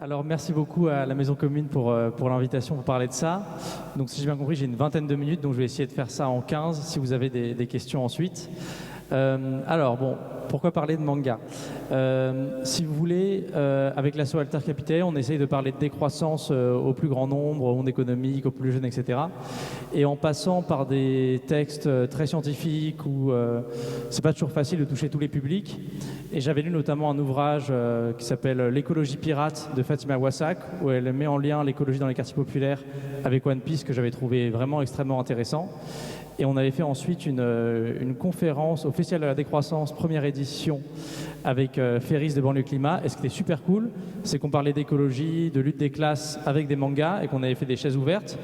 Alors merci beaucoup à la Maison Commune pour l'invitation pour parler de ça. Donc si j'ai bien compris, j'ai une vingtaine de minutes, donc je vais essayer de faire ça en 15 si vous avez des questions ensuite. Alors bon, pourquoi parler de manga? Si vous voulez, avec l'asso Alter Capitae, on essaye de parler de décroissance au plus grand nombre, au monde économique, aux plus jeunes, etc. Et en passant par des textes très scientifiques où c'est pas toujours facile de toucher tous les publics. Et j'avais lu notamment un ouvrage qui s'appelle L'écologie pirate de Fatima Wassak, où elle met en lien l'écologie dans les quartiers populaires avec One Piece, que j'avais trouvé vraiment extrêmement intéressant. Et on avait fait ensuite une conférence au Festival de la décroissance, première édition, avec Ferris de Banlieue Climat. Et ce qui était super cool, c'est qu'on parlait d'écologie, de lutte des classes avec des mangas, et qu'on avait fait des chaises ouvertes.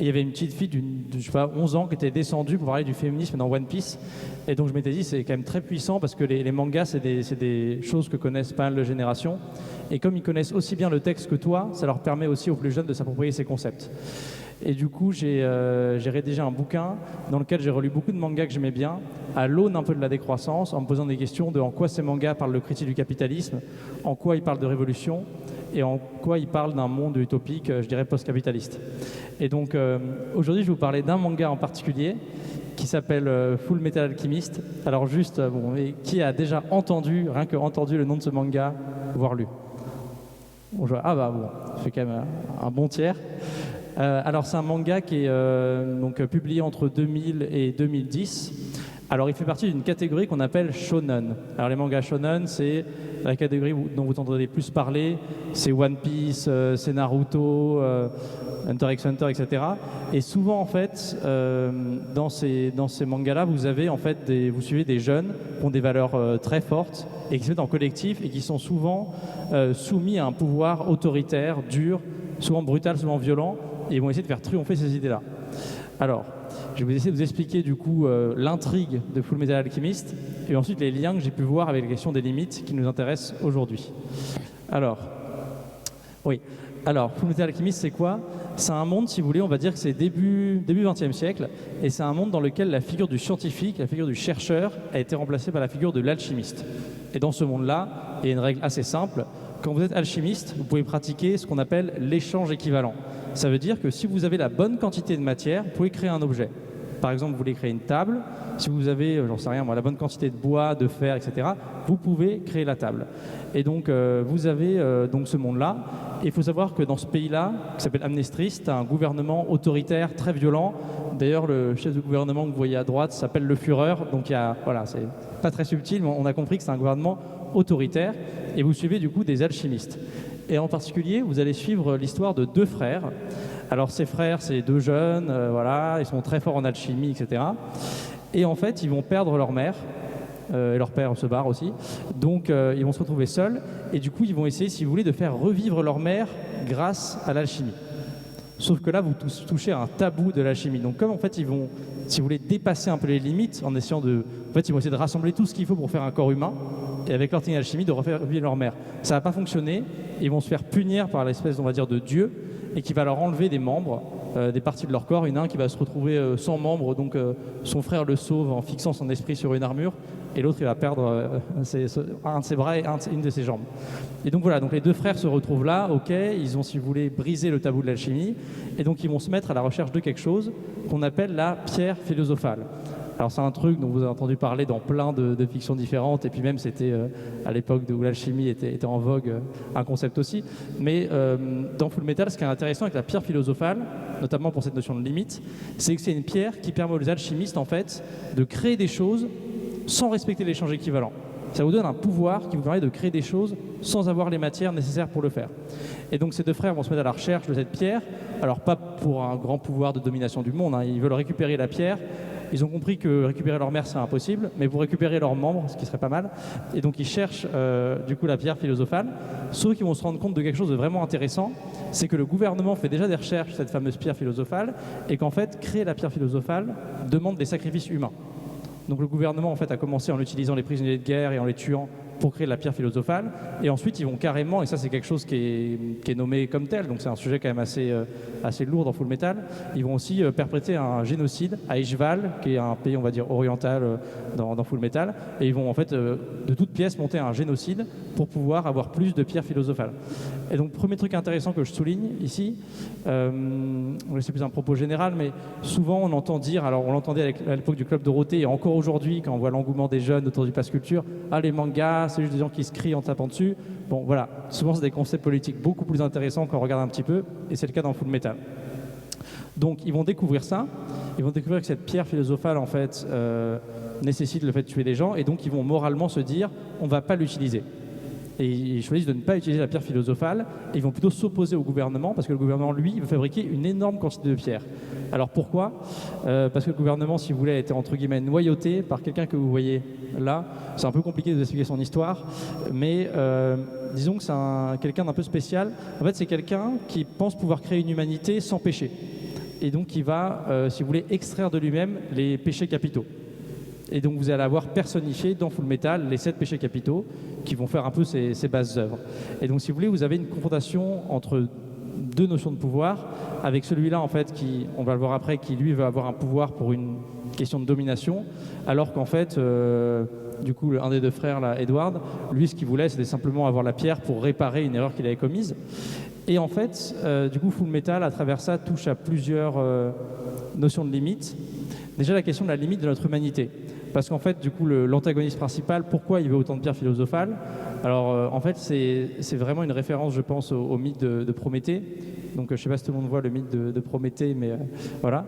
Et il y avait une petite fille je sais pas, 11 ans qui était descendue pour parler du féminisme dans One Piece. Et donc je m'étais dit, c'est quand même très puissant, parce que les mangas, c'est des choses que connaissent pas mal de générations. Et comme ils connaissent aussi bien le texte que toi, ça leur permet aussi aux plus jeunes de s'approprier ces concepts. Et du coup, j'ai rédigé un bouquin dans lequel j'ai relu beaucoup de mangas que j'aimais bien, à l'aune un peu de la décroissance, en me posant des questions de en quoi ces mangas parlent de critique du capitalisme, en quoi ils parlent de révolution, et en quoi ils parlent d'un monde utopique, je dirais post-capitaliste. Et donc, aujourd'hui, je vais vous parler d'un manga en particulier, qui s'appelle Full Metal Alchemist. Alors juste, qui a déjà entendu, rien que entendu le nom de ce manga, voire lu? Ah bah bon, ça fait quand même un bon tiers. Alors c'est un manga qui est publié entre 2000 et 2010. Alors il fait partie d'une catégorie qu'on appelle shonen. Alors les mangas shonen, c'est la catégorie dont vous entendez plus parler. C'est One Piece, c'est Naruto, Hunter x Hunter, etc. Et souvent en fait, dans ces mangas-là, vous avez en fait vous suivez des jeunes qui ont des valeurs très fortes et qui se mettent en collectif et qui sont souvent soumis à un pouvoir autoritaire, dur, souvent brutal, souvent violent. Et ils vont essayer de faire triompher ces idées-là. Alors, je vais essayer de vous expliquer du coup l'intrigue de Full Metal Alchemist et ensuite les liens que j'ai pu voir avec la question des limites qui nous intéressent aujourd'hui. Alors, Full Metal Alchemist, c'est quoi? C'est un monde, si vous voulez, on va dire que c'est début 20e siècle, et c'est un monde dans lequel la figure du scientifique, la figure du chercheur, a été remplacée par la figure de l'alchimiste. Et dans ce monde-là, il y a une règle assez simple. Quand vous êtes alchimiste, vous pouvez pratiquer ce qu'on appelle l'échange équivalent. Ça veut dire que si vous avez la bonne quantité de matière, vous pouvez créer un objet. Par exemple, vous voulez créer une table. Si vous avez, j'en sais rien, moi, la bonne quantité de bois, de fer, etc., vous pouvez créer la table. Et donc, vous avez donc ce monde-là. Et il faut savoir que dans ce pays-là, qui s'appelle Amnestris, c'est un gouvernement autoritaire très violent. D'ailleurs, le chef de gouvernement que vous voyez à droite s'appelle le Führer. Donc, voilà, c'est pas très subtil, mais on a compris que c'est un gouvernement autoritaire. Et vous suivez du coup des alchimistes. Et en particulier, vous allez suivre l'histoire de deux frères. Alors ces frères, c'est deux jeunes, voilà, ils sont très forts en alchimie, etc. Et en fait, ils vont perdre leur mère, et leur père se barre aussi. Donc ils vont se retrouver seuls, et du coup, ils vont essayer, si vous voulez, de faire revivre leur mère grâce à l'alchimie. Sauf que là, vous touchez à un tabou de l'alchimie. Donc comme en fait, ils vont, si vous voulez, dépasser un peu les limites en essayant En fait, ils vont essayer de rassembler tout ce qu'il faut pour faire un corps humain, et avec leur technique d'alchimie, de refaire revivre leur mère. Ça va pas fonctionner, ils vont se faire punir par l'espèce, on va dire, de Dieu, et qui va leur enlever des membres, des parties de leur corps. Il y en a un qui va se retrouver sans membre, donc son frère le sauve en fixant son esprit sur une armure, et l'autre il va perdre un de ses bras et une de ses jambes. Et donc voilà, donc les deux frères se retrouvent là, ok, ils ont, si vous voulez, brisé le tabou de l'alchimie, et donc ils vont se mettre à la recherche de quelque chose qu'on appelle la pierre philosophale. Alors c'est un truc dont vous avez entendu parler dans plein de fictions différentes, et puis même c'était à l'époque où l'alchimie était en vogue, un concept aussi. Mais dans Full Metal, ce qui est intéressant avec la pierre philosophale, notamment pour cette notion de limite, c'est que c'est une pierre qui permet aux alchimistes en fait de créer des choses sans respecter l'échange équivalent. Ça vous donne un pouvoir qui vous permet de créer des choses sans avoir les matières nécessaires pour le faire. Et donc ces deux frères vont se mettre à la recherche de cette pierre, alors pas pour un grand pouvoir de domination du monde, hein, ils veulent récupérer la pierre. Ils ont compris que récupérer leur mère, c'est impossible, mais pour récupérer leurs membres, ce qui serait pas mal. Et donc ils cherchent du coup la pierre philosophale, sauf qu'ils vont se rendre compte de quelque chose de vraiment intéressant, c'est que le gouvernement fait déjà des recherches sur cette fameuse pierre philosophale, et qu'en fait, créer la pierre philosophale demande des sacrifices humains. Donc le gouvernement en fait a commencé en utilisant les prisonniers de guerre et en les tuant pour créer de la pierre philosophale. Et ensuite, ils vont carrément, et ça c'est quelque chose qui est nommé comme tel, donc c'est un sujet quand même assez lourd dans Full Metal, ils vont aussi perpétrer un génocide à Ishval, qui est un pays, on va dire, oriental dans Full Metal, et ils vont en fait, de toutes pièces, monter un génocide pour pouvoir avoir plus de pierres philosophales. Et donc, premier truc intéressant que je souligne ici, c'est plus un propos général, mais souvent on entend dire, alors on l'entendait à l'époque du Club Dorothée, et encore aujourd'hui, quand on voit l'engouement des jeunes autour du Pass Culture, ah les mangas, c'est juste des gens qui se crient en tapant dessus. Bon voilà, souvent c'est des concepts politiques beaucoup plus intéressants quand on regarde un petit peu, et c'est le cas dans Full Metal. Donc ils vont découvrir ça, ils vont découvrir que cette pierre philosophale en fait nécessite le fait de tuer des gens, et donc ils vont moralement se dire on ne va pas l'utiliser. Et ils choisissent de ne pas utiliser la pierre philosophale, et ils vont plutôt s'opposer au gouvernement, parce que le gouvernement, lui, veut fabriquer une énorme quantité de pierres. Alors pourquoi ? Parce que le gouvernement, si vous voulez, a été entre guillemets noyauté par quelqu'un que vous voyez là. C'est un peu compliqué de vous expliquer son histoire, mais disons que c'est quelqu'un d'un peu spécial. En fait, c'est quelqu'un qui pense pouvoir créer une humanité sans péché. Et donc qui va, si vous voulez, extraire de lui-même les péchés capitaux. Et donc vous allez avoir personnifié dans Full Metal les 7 péchés capitaux qui vont faire un peu ses bases œuvres. Et donc si vous voulez, vous avez une confrontation entre deux notions de pouvoir, avec celui-là en fait qui, on va le voir après, qui lui veut avoir un pouvoir pour une question de domination, alors qu'en fait, du coup, un des deux frères, là, Edward, lui ce qu'il voulait c'était simplement avoir la pierre pour réparer une erreur qu'il avait commise. Et en fait, du coup, Full Metal, à travers ça, touche à plusieurs notions de limites. Déjà la question de la limite de notre humanité. Parce qu'en fait, du coup, l'antagoniste principal, pourquoi il veut autant de pierres philosophales ? Alors, en fait, c'est vraiment une référence, je pense, au mythe de Prométhée. Donc, je ne sais pas si tout le monde voit le mythe de Prométhée, mais voilà.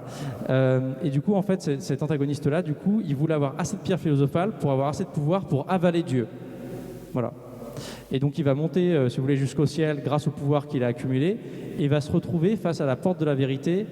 Et du coup, en fait, cet antagoniste-là, du coup, il voulait avoir assez de pierres philosophales pour avoir assez de pouvoir pour avaler Dieu. Voilà. Et donc, il va monter, si vous voulez, jusqu'au ciel grâce au pouvoir qu'il a accumulé, et il va se retrouver face à la porte de la vérité.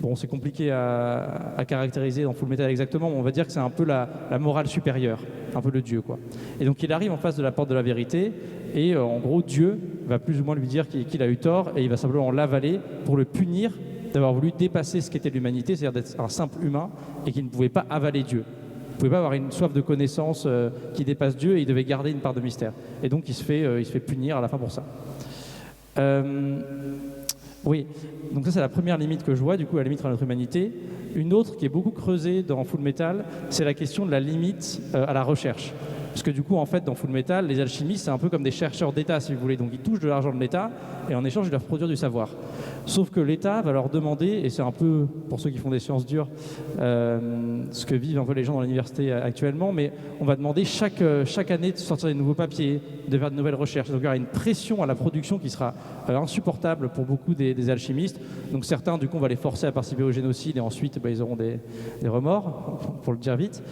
Bon, c'est compliqué à caractériser dans Full Metal exactement, mais on va dire que c'est un peu la morale supérieure, un peu le Dieu, quoi. Et donc il arrive en face de la porte de la vérité, et en gros, Dieu va plus ou moins lui dire qu'il a eu tort, et il va simplement l'avaler pour le punir d'avoir voulu dépasser ce qu'était l'humanité, c'est-à-dire d'être un simple humain, et qu'il ne pouvait pas avaler Dieu. Il ne pouvait pas avoir une soif de connaissance qui dépasse Dieu, et il devait garder une part de mystère. Et donc il se fait punir à la fin pour ça. Oui, donc ça c'est la première limite que je vois, du coup la limite à notre humanité. Une autre qui est beaucoup creusée dans Full Metal, c'est la question de la limite à la recherche. Parce que du coup, en fait, dans Full Metal, les alchimistes, c'est un peu comme des chercheurs d'État, si vous voulez. Donc ils touchent de l'argent de l'État, et en échange, ils doivent produire du savoir. Sauf que l'État va leur demander, et c'est un peu, pour ceux qui font des sciences dures, ce que vivent un peu les gens dans l'université actuellement, mais on va demander chaque année de sortir des nouveaux papiers, de faire de nouvelles recherches. Donc il y aura une pression à la production qui sera insupportable pour beaucoup des alchimistes. Donc certains, du coup, on va les forcer à participer au génocide, et ensuite, ils auront des remords, pour le dire vite.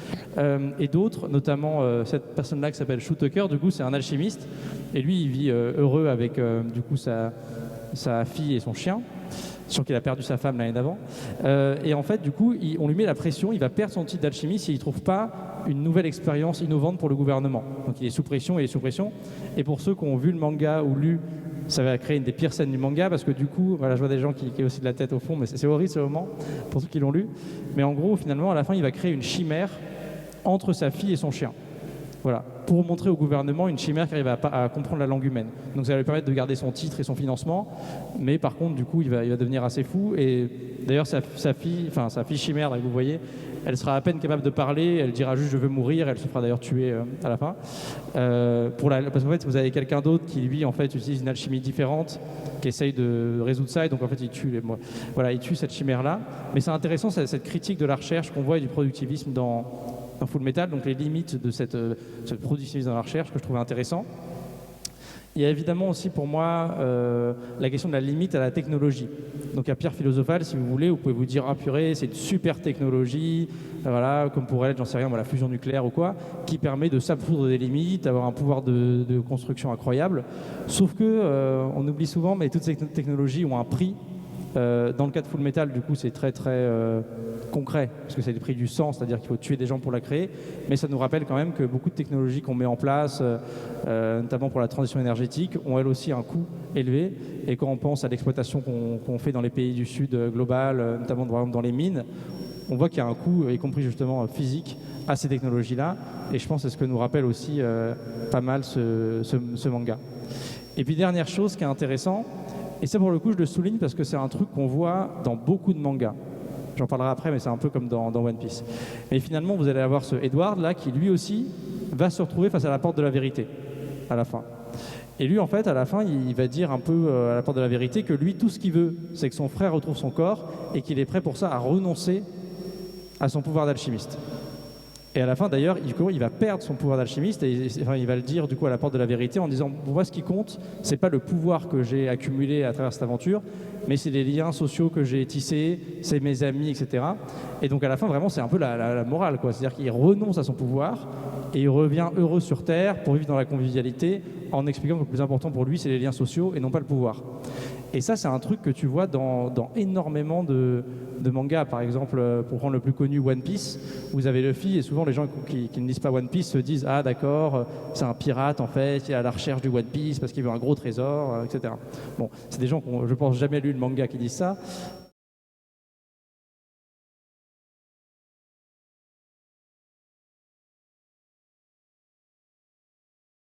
Et d'autres, notamment cette personne-là qui s'appelle Shu Tucker, du coup, c'est un alchimiste, et lui, il vit heureux avec, du coup, sa fille et son chien, sachant qu'il a perdu sa femme l'année d'avant. Et en fait, du coup, on lui met la pression, il va perdre son titre d'alchimiste s'il ne trouve pas une nouvelle expérience innovante pour le gouvernement. Donc il est sous pression, Et pour ceux qui ont vu le manga ou lu, ça va créer une des pires scènes du manga, parce que du coup, voilà, je vois des gens qui ont aussi de la tête au fond, mais c'est horrible ce moment, pour ceux qui l'ont lu. Mais en gros, finalement, à la fin, il va créer une chimère entre sa fille et son chien. Voilà, pour montrer au gouvernement une chimère qui arrive à comprendre la langue humaine. Donc ça va lui permettre de garder son titre et son financement, mais par contre, du coup, il va devenir assez fou. Et d'ailleurs, sa fille chimère, là, que vous voyez, elle sera à peine capable de parler, elle dira juste « je veux mourir », elle se fera d'ailleurs tuer à la fin. Parce qu'en fait, vous avez quelqu'un d'autre qui, lui, en fait, utilise une alchimie différente, qui essaye de résoudre ça, et donc en fait, il tue cette chimère-là. Mais c'est intéressant, cette critique de la recherche qu'on voit et du productivisme dans Full Metal, donc les limites de cette productivisme dans la recherche que je trouve intéressant. Il y a évidemment aussi pour moi la question de la limite à la technologie. Donc à pierre philosophale, si vous voulez, vous pouvez vous dire « ah purée, c'est une super technologie, voilà, comme pourrait être, j'en sais rien, la fusion nucléaire ou quoi, qui permet de s'absoudre des limites, d'avoir un pouvoir de construction incroyable ». Sauf que on oublie souvent, mais toutes ces technologies ont un prix. Dans le cas de Full Metal, du coup, c'est très très concret, parce que c'est le prix du sang, c'est-à-dire qu'il faut tuer des gens pour la créer, mais ça nous rappelle quand même que beaucoup de technologies qu'on met en place, notamment pour la transition énergétique, ont elles aussi un coût élevé, et quand on pense à l'exploitation qu'on fait dans les pays du Sud global, notamment par exemple dans les mines, on voit qu'il y a un coût, y compris justement physique, à ces technologies-là. Et je pense que c'est ce que nous rappelle aussi pas mal ce manga. Et puis dernière chose qui est intéressant, et ça pour le coup je le souligne parce que c'est un truc qu'on voit dans beaucoup de mangas. J'en parlerai après, mais c'est un peu comme dans One Piece. Mais finalement, vous allez avoir ce Edward là qui lui aussi va se retrouver face à la porte de la vérité à la fin. Et lui, en fait, à la fin, il va dire un peu à la porte de la vérité que lui, tout ce qu'il veut, c'est que son frère retrouve son corps et qu'il est prêt pour ça à renoncer à son pouvoir d'alchimiste. Et à la fin, d'ailleurs, il va perdre son pouvoir d'alchimiste et enfin, il va le dire du coup à la porte de la vérité en disant « Moi, ce qui compte, c'est pas le pouvoir que j'ai accumulé à travers cette aventure, mais c'est les liens sociaux que j'ai tissés, c'est mes amis, etc. » Et donc à la fin, vraiment, c'est un peu la morale, quoi. C'est-à-dire qu'il renonce à son pouvoir et il revient heureux sur Terre pour vivre dans la convivialité en expliquant que le plus important pour lui, c'est les liens sociaux et non pas le pouvoir. Et ça, c'est un truc que tu vois dans énormément de mangas. Par exemple, pour prendre le plus connu, One Piece, vous avez Luffy, et souvent les gens qui ne lisent pas One Piece se disent « Ah d'accord, c'est un pirate en fait, il est à la recherche du One Piece parce qu'il veut un gros trésor, etc. » Bon, c'est des gens qui n'ont, je pense, jamais lu le manga qui disent ça.